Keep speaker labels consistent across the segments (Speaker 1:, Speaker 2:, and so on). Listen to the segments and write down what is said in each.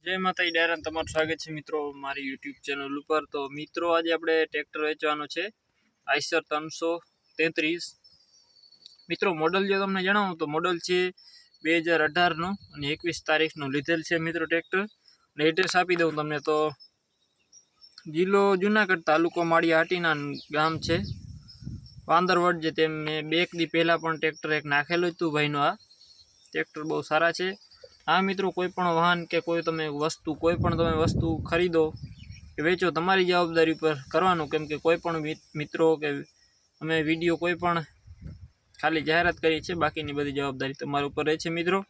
Speaker 1: જય માતાજી ડાયરાન તમારું સ્વાગત છે મિત્રો મારી યુટ્યુબ ચેનલ ઉપર। તો મિત્રો આજે આપણે ટ્રેક્ટર વેચવાનું છે આઈસર 333। મિત્રો મોડલ જો તમને જણાવું તો મોડલ છે 2018 નું અને 21 તારીખનું લીધેલ છે મિત્રો ટ્રેક્ટર। અને એડ્રેસ આપી દઉં તમને તો જિલ્લો જુનાગઢ, તાલુકો માળિયા હાટીના, ગામ છે વાંદરવડ। જે તેમ મેં 2 દી પહેલાં પણ ટ્રેક્ટર એક નાખેલું હતું ભાઈનું। આ ટ્રેક્ટર બહુ સારા છે। हाँ मित्रों, कोईपण वाहन के कोई तमे वस्तु खरीदो के वेचो तमारी जवाबदारी पर करवानुं, केम के कोईपण मित्रों के अमे विडियो कोईपण खाली जाहेरात करी छे, बाकीनी बधी जवाबदारी तमारा उपर रहे छे मित्रों।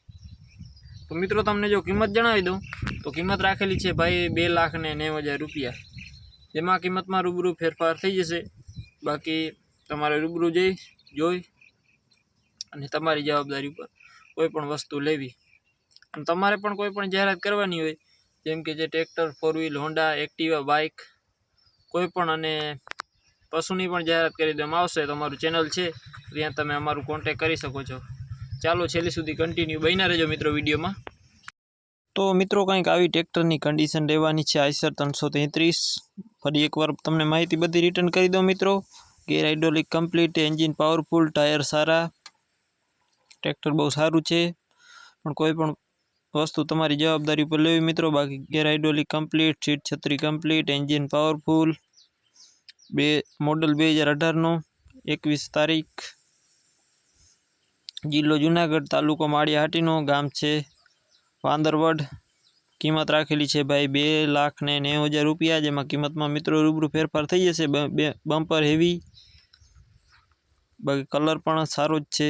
Speaker 1: तो मित्रों तमने जो किंमत जणावी दऊं तो किंमत राखेली छे भाई 2,90,000 रुपया, जेमां किंमतमां रूबरू फेरफार थई जशे। बाकी तमारे रूबरू जोई अने तमारी जवाबदारी पर कोईपण वस्तु लेवी। तमारे पण कोईपण जाहेरात करवानी होय, जेम के जे tractor, 4 wheel, Honda, Activa, bike कोईपण अने पशुनी पण जाहेरात करी देवामां आवशे तो अमारुं चेनल छे, त्यां तमे अमारुं कॉन्टेक्ट करी शको छो। चालो छेल्ले सुधी कन्टिन्यू बन्या रहेजो मित्रों विडियोमां। तो मित्रों कंईक आवी ट्रेक्टरनी कंडीशन रहेवानी छे आईसर 333। फरी एकवार तमने माहिती बधी रिटर्न करी दो मित्रों। गेर hydraulic complete, engine powerful, tyre सारा, ट्रेक्टर बहु सारूं छे। पण कोईपण वस्तु तमारी जवाबदारी पर लेवी मित्रों। बाकी गेर हाइड्रोलिक कम्प्लीट, सीट छतरी कम्प्लीट, एंजीन पावरफुल, मॉडल 2018 नो, 21 तारीख, जिल्लो जूनागढ़, तालुको माळिया हाटीनो, गाम छे वांदरवड। किंमत राखेली छे भाई 2,90,000 रुपया, जेमां किंमतमां मित्रों रूबरू फेरफार थई जशे। बम्पर हेवी, बाकी कलर पण सारो ज छे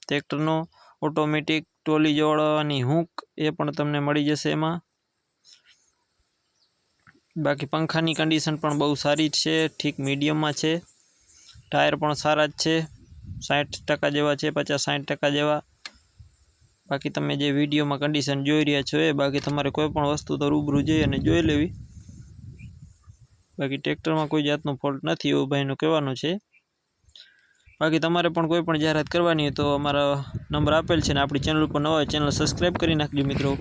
Speaker 1: ट्रेक्टरनो। ऑटोमेटिक टोली जोड़वानी हुक ए पण तमने मळी जशे एमां। बाकी पंखानी कंडीशन पण बहु सारी छे, ठीक मीडियम में छे। टायर पण सारा ज छे, 60% जेवा छे, 50-60% जेवा। बाकी तमे जे विडियो में कंडीशन जोई रह्या छो ए बाकी तमारे कोईपण वस्तु तो रूबरू जई अने जोई लेवी। बाकी ट्रेक्टर में कोई जातनो फॉल्ट नथी एवुं भाईनुं कहेवानुं छे। बाकी तमारे पण कोईपण जाहेरात करवानी होय तो अमारा नंबर आपेल छे ने आपणी चेनल पर नवा होय चेनल सब्सक्राइब करी नाखजो मित्रों।